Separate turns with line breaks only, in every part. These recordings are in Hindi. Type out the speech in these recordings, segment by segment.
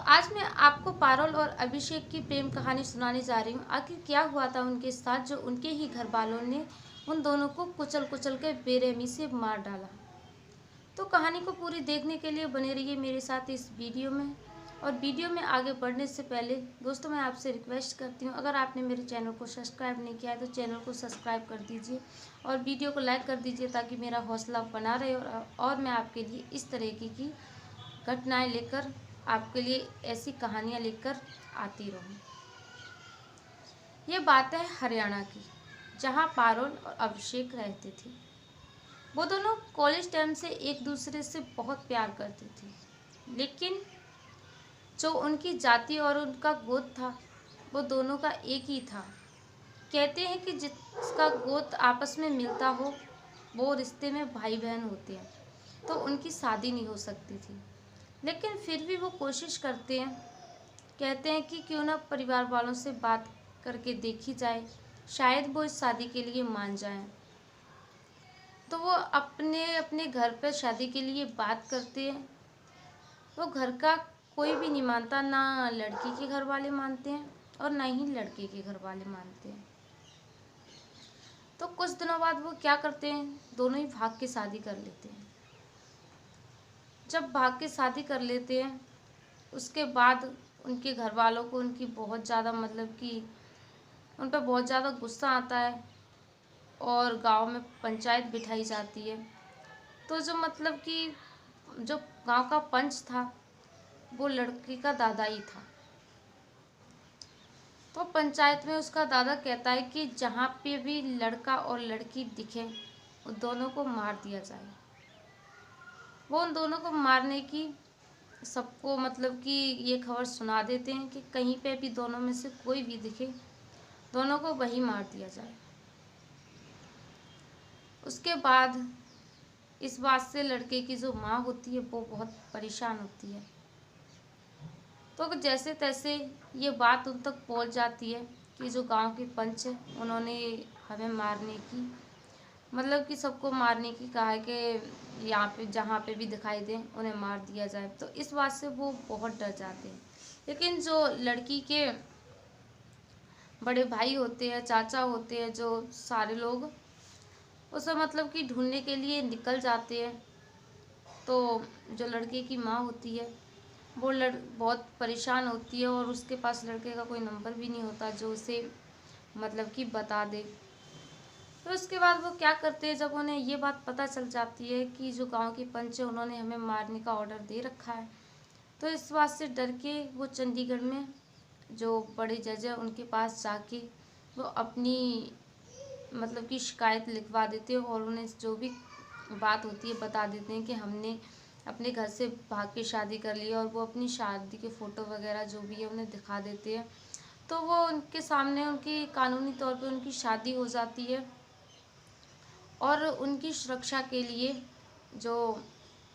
आज मैं आपको पारुल और अभिषेक की प्रेम कहानी सुनाने जा रही हूँ। आखिर क्या हुआ था उनके साथ जो उनके ही घर वालों ने उन दोनों को कुचल कुचल के बेरहमी से मार डाला। तो कहानी को पूरी देखने के लिए बने रहिए मेरे साथ इस वीडियो में। और वीडियो में आगे बढ़ने से पहले दोस्तों मैं आपसे रिक्वेस्ट करती हूँ, अगर आपने मेरे चैनल को सब्सक्राइब नहीं किया है तो चैनल को सब्सक्राइब कर दीजिए और वीडियो को लाइक कर दीजिए ताकि मेरा हौसला बना रहे और मैं आपके लिए इस तरीके की घटनाएं लेकर आपके लिए ऐसी कहानियां लेकर आती रहूं। ये बात है हरियाणा की, जहां पारुल और अभिषेक रहते थे। वो दोनों कॉलेज टाइम से एक दूसरे से बहुत प्यार करते थे, लेकिन जो उनकी जाति और उनका गोत्र था वो दोनों का एक ही था। कहते हैं कि जिसका गोत्र आपस में मिलता हो वो रिश्ते में भाई बहन होते हैं, तो उनकी शादी नहीं हो सकती थी। लेकिन फिर भी वो कोशिश करते हैं, कहते हैं कि क्यों ना परिवार वालों से बात करके देखी जाए, शायद वो इस शादी के लिए मान जाएं। तो वो अपने अपने घर पर शादी के लिए बात करते हैं। वो घर का कोई भी नहीं मानता, ना लड़की के घर वाले मानते हैं और ना ही लड़के के घर वाले मानते हैं। तो कुछ दिनों बाद वो क्या करते हैं, दोनों ही भाग के शादी कर लेते हैं। जब भाग के शादी कर लेते हैं उसके बाद उनके घर वालों को उनकी बहुत ज़्यादा कि उन पर बहुत ज़्यादा गुस्सा आता है और गांव में पंचायत बिठाई जाती है। तो जो कि जो गांव का पंच था वो लड़की का दादा ही था। तो पंचायत में उसका दादा कहता है कि जहाँ पे भी लड़का और लड़की दिखे उन दोनों को मार दिया जाए। वो उन दोनों को मारने की सबको कि ये खबर सुना देते हैं कि कहीं पे भी दोनों में से कोई भी दिखे दोनों को वही मार दिया जाए। उसके बाद इस बात से लड़के की जो माँ होती है वो बहुत परेशान होती है। तो जैसे तैसे ये बात उन तक पहुंच जाती है कि जो गांव के पंच है उन्होंने हमें मारने की कि सबको मारने की कहा है कि यहाँ पे जहाँ पे भी दिखाई दे उन्हें मार दिया जाए। तो इस बात से वो बहुत डर जाते हैं। लेकिन जो लड़की के बड़े भाई होते हैं, चाचा होते हैं, जो सारे लोग उसे कि ढूंढने के लिए निकल जाते हैं। तो जो लड़के की माँ होती है वो बहुत परेशान होती है और उसके पास लड़के का कोई नंबर भी नहीं होता जो उसे कि बता दे। तो उसके बाद वो क्या करते हैं, जब उन्हें ये बात पता चल जाती है कि जो गांव के पंच है उन्होंने हमें मारने का ऑर्डर दे रखा है, तो इस बात से डर के वो चंडीगढ़ में जो बड़े जज है उनके पास जाके वो अपनी कि शिकायत लिखवा देते हैं और उन्हें जो भी बात होती है बता देते हैं कि हमने अपने घर से भाग के शादी कर ली और वो अपनी शादी के फ़ोटो वगैरह जो भी है उन्हें दिखा देते हैं। तो वो उनके सामने उनकी कानूनी तौर पे उनकी शादी हो जाती है और उनकी सुरक्षा के लिए जो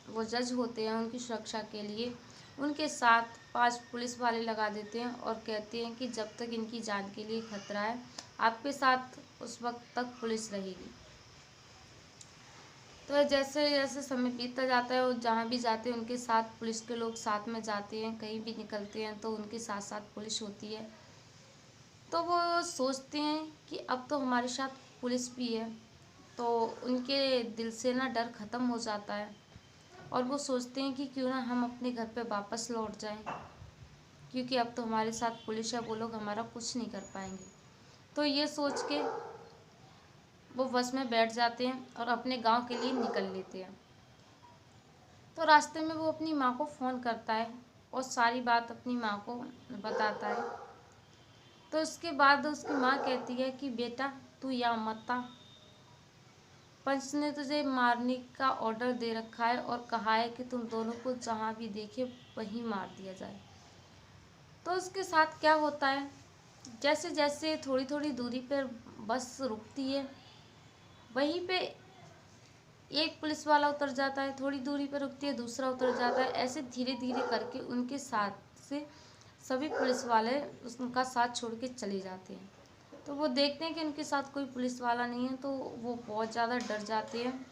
वो जज होते हैं उनकी सुरक्षा के लिए उनके साथ 5 पुलिस वाले लगा देते हैं और कहते हैं कि जब तक इनकी जान के लिए खतरा है आपके साथ उस वक्त तक पुलिस रहेगी। तो जैसे जैसे समय बीतता जाता है और जहाँ भी जाते हैं उनके साथ पुलिस के लोग साथ में जाते हैं, कहीं भी निकलते हैं तो उनके साथ साथ पुलिस होती है। तो वो सोचते हैं कि अब तो हमारे साथ पुलिस भी है, तो उनके दिल से ना डर ख़त्म हो जाता है और वो सोचते हैं कि क्यों ना हम अपने घर पे वापस लौट जाएं, क्योंकि अब तो हमारे साथ पुलिस है, वो लोग हमारा कुछ नहीं कर पाएंगे। तो ये सोच के वो बस में बैठ जाते हैं और अपने गांव के लिए निकल लेते हैं। तो रास्ते में वो अपनी माँ को फ़ोन करता है और सारी बात अपनी माँ को बताता है। तो उसके बाद उसकी माँ कहती है कि बेटा तू यहाँ मत आ, पंच ने तुझे मारने का ऑर्डर दे रखा है और कहा है कि तुम दोनों को जहाँ भी देखे वहीं मार दिया जाए। तो उसके साथ क्या होता है, जैसे जैसे थोड़ी थोड़ी दूरी पर बस रुकती है वहीं पे एक पुलिस वाला उतर जाता है, थोड़ी दूरी पर रुकती है दूसरा उतर जाता है। ऐसे धीरे धीरे करके उनके साथ से सभी पुलिस वाले उनका साथ छोड़ के चले जाते हैं। तो वो देखते हैं कि उनके साथ कोई पुलिस वाला नहीं है तो वो बहुत ज़्यादा डर जाते हैं।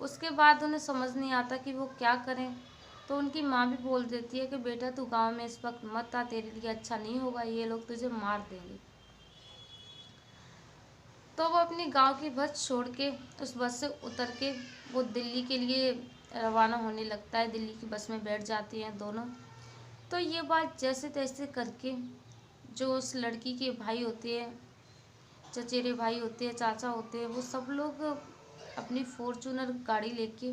उसके बाद उन्हें समझ नहीं आता कि वो क्या करें। तो उनकी माँ भी बोल देती है कि बेटा तू गांव में इस वक्त मत आ, तेरे लिए अच्छा नहीं होगा, ये लोग तुझे मार देंगे। तो वो अपनी गांव की बस छोड़ के उस बस से उतर के वो दिल्ली के लिए रवाना होने लगता है। दिल्ली की बस में बैठ जाती हैं दोनों। तो ये बात जैसे तैसे करके जो उस लड़की के भाई होते हैं, चचेरे भाई होते हैं, चाचा होते हैं, वो सब लोग अपनी फॉर्चूनर गाड़ी लेके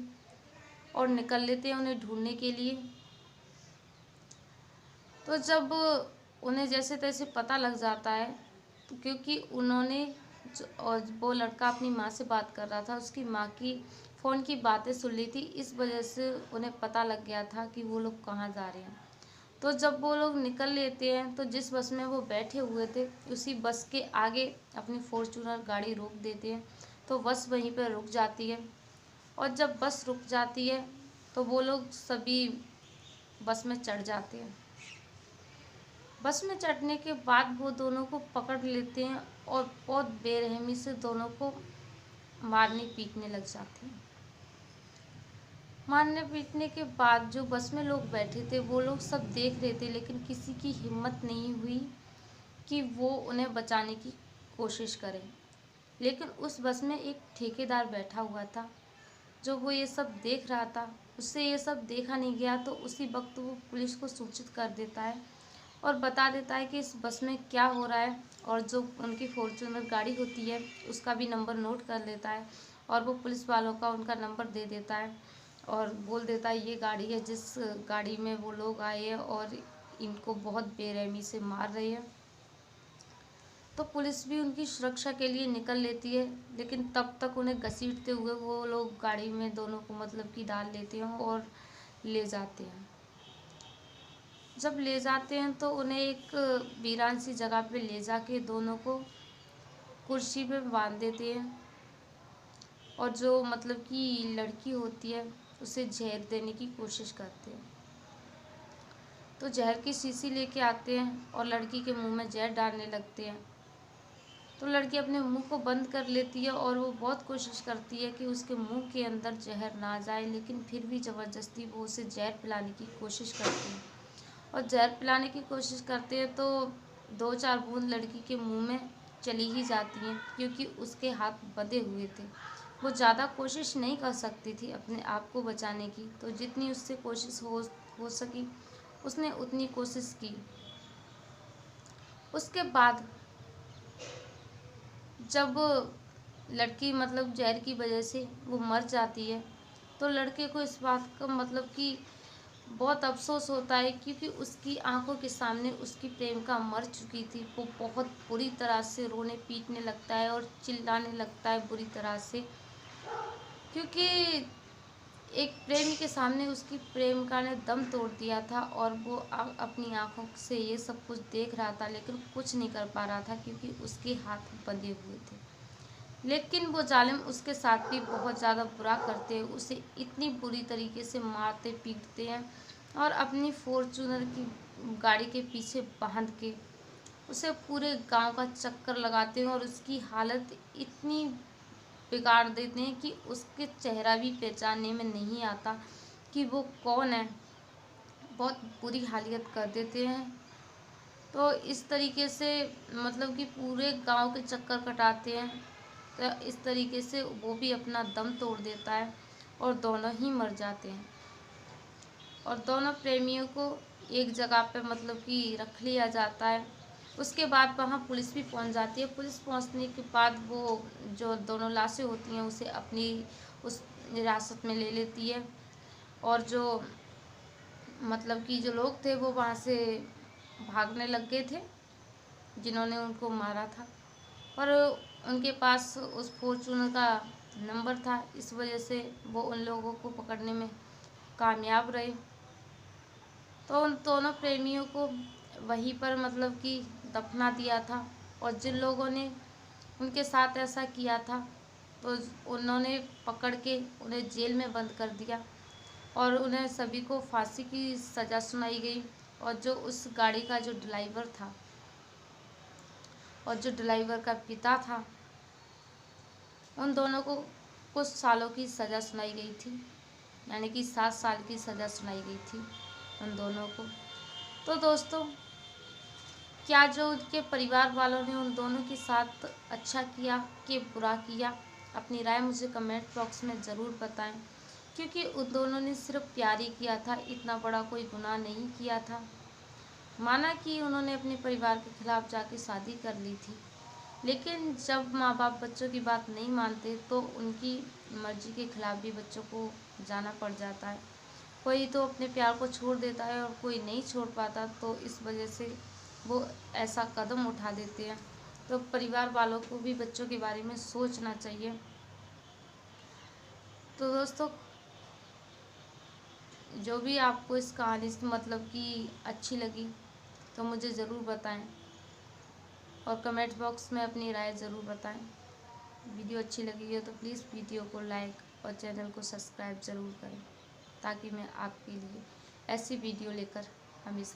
और निकल लेते हैं उन्हें ढूंढने के लिए। तो जब उन्हें जैसे तैसे पता लग जाता है, तो क्योंकि उन्होंने और वो लड़का अपनी माँ से बात कर रहा था, उसकी माँ की फ़ोन की बातें सुन ली थी, इस वजह से उन्हें पता लग गया था कि वो लोग कहाँ जा रहे हैं। तो जब वो लोग निकल लेते हैं तो जिस बस में वो बैठे हुए थे उसी बस के आगे अपनी फॉर्चूनर गाड़ी रोक देते हैं। तो बस वहीं पर रुक जाती है, और जब बस रुक जाती है तो वो लोग सभी बस में चढ़ जाते हैं। बस में चढ़ने के बाद वो दोनों को पकड़ लेते हैं और बहुत बेरहमी से दोनों को मारने पीटने लग जाते हैं। मारने पीटने के बाद जो बस में लोग बैठे थे वो लोग सब देख रहे थे, लेकिन किसी की हिम्मत नहीं हुई कि वो उन्हें बचाने की कोशिश करें। लेकिन उस बस में एक ठेकेदार बैठा हुआ था, जो वो ये सब देख रहा था। उससे ये सब देखा नहीं गया, तो उसी वक्त वो पुलिस को सूचित कर देता है और बता देता है कि इस बस में क्या हो रहा है, और जो उनकी फॉर्च्यूनर गाड़ी होती है उसका भी नंबर नोट कर लेता है, और वो पुलिस वालों का उनका नंबर दे देता है और बोल देता है ये गाड़ी है जिस गाड़ी में वो लोग आए हैं और इनको बहुत बेरहमी से मार रहे हैं। तो पुलिस भी उनकी सुरक्षा के लिए निकल लेती है, लेकिन तब तक उन्हें घसीटते हुए वो लोग गाड़ी में दोनों को मतलब कि डाल लेते हैं और ले जाते हैं। जब ले जाते हैं तो उन्हें एक वीरान सी जगह पे ले जाके दोनों को कुर्सी पे बांध देते हैं, और जो मतलब कि लड़की होती है उसे जहर देने की कोशिश करते हैं। तो जहर की शीशी लेके आते हैं और लड़की के मुंह में जहर डालने लगते हैं। तो लड़की अपने मुंह को बंद कर लेती है और वो बहुत कोशिश करती है कि उसके मुंह के अंदर जहर ना जाए, लेकिन फिर भी ज़बरदस्ती वो उसे जहर पिलाने की कोशिश करती है। और जहर पिलाने की कोशिश करते हैं तो 2-4 बूंद लड़की के मुंह में चली ही जाती हैं, क्योंकि उसके हाथ बंधे हुए थे। वो ज़्यादा कोशिश नहीं कर सकती थी अपने आप को बचाने की, तो जितनी उससे कोशिश हो सकी उसने उतनी कोशिश की। उसके बाद जब लड़की मतलब जहर की वजह से वो मर जाती है, तो लड़के को इस बात का मतलब कि बहुत अफसोस होता है, क्योंकि उसकी आंखों के सामने उसकी प्रेमिका मर चुकी थी। वो बहुत बुरी तरह से रोने पीटने लगता है और चिल्लाने लगता है बुरी तरह से, क्योंकि एक प्रेमी के सामने उसकी प्रेमिका ने दम तोड़ दिया था और वो अपनी आंखों से ये सब कुछ देख रहा था, लेकिन कुछ नहीं कर पा रहा था क्योंकि उसके हाथ बंधे हुए थे। लेकिन वो जालिम उसके साथ भी बहुत ज़्यादा बुरा करते हैं, उसे इतनी बुरी तरीके से मारते पीटते हैं और अपनी फॉर्चूनर की गाड़ी के पीछे बांध के उसे पूरे गांव का चक्कर लगाते हैं और उसकी हालत इतनी बिगाड़ देते हैं कि उसके चेहरा भी पहचानने में नहीं आता कि वो कौन है। बहुत बुरी हालत कर देते हैं। तो इस तरीके से मतलब कि पूरे गांव के चक्कर कटाते हैं। तो इस तरीके से वो भी अपना दम तोड़ देता है और दोनों ही मर जाते हैं, और दोनों प्रेमियों को एक जगह पे मतलब कि रख लिया जाता है। उसके बाद वहाँ पुलिस भी पहुँच जाती है। पुलिस पहुँचने के बाद वो जो दोनों लाशें होती हैं उसे अपनी उस हिरासत में ले लेती है, और जो मतलब कि जो लोग थे वो वहाँ से भागने लग गए थे जिन्होंने उनको मारा था, पर उनके पास उस फॉर्चूनर का नंबर था, इस वजह से वो उन लोगों को पकड़ने में कामयाब रहे। तो उन दोनों प्रेमियों को वहीं पर मतलब कि दफना दिया था, और जिन लोगों ने उनके साथ ऐसा किया था तो उन्होंने पकड़ के उन्हें जेल में बंद कर दिया, और उन्हें सभी को फांसी की सज़ा सुनाई गई। और जो उस गाड़ी का जो ड्राइवर था और जो ड्राइवर का पिता था, उन दोनों को कुछ सालों की सज़ा सुनाई गई थी। यानी कि 7 साल की सज़ा सुनाई गई थी उन दोनों को। तो दोस्तों, क्या जो उनके परिवार वालों ने उन दोनों के साथ अच्छा किया कि बुरा किया, अपनी राय मुझे कमेंट बॉक्स में ज़रूर बताएं, क्योंकि उन दोनों ने सिर्फ प्यार ही किया था, इतना बड़ा कोई गुनाह नहीं किया था। माना कि उन्होंने अपने परिवार के खिलाफ जाके शादी कर ली थी, लेकिन जब माँ बाप बच्चों की बात नहीं मानते तो उनकी मर्जी के खिलाफ भी बच्चों को जाना पड़ जाता है। कोई तो अपने प्यार को छोड़ देता है और कोई नहीं छोड़ पाता, तो इस वजह से वो ऐसा कदम उठा देते हैं। तो परिवार वालों को भी बच्चों के बारे में सोचना चाहिए। तो दोस्तों, जो भी आपको इस कहानी से मतलब कि अच्छी लगी तो मुझे ज़रूर बताएं और कमेंट बॉक्स में अपनी राय ज़रूर बताएं। वीडियो अच्छी लगी हो तो प्लीज़ वीडियो को लाइक और चैनल को सब्सक्राइब ज़रूर करें, ताकि मैं आपके लिए ऐसी वीडियो लेकर हमेशा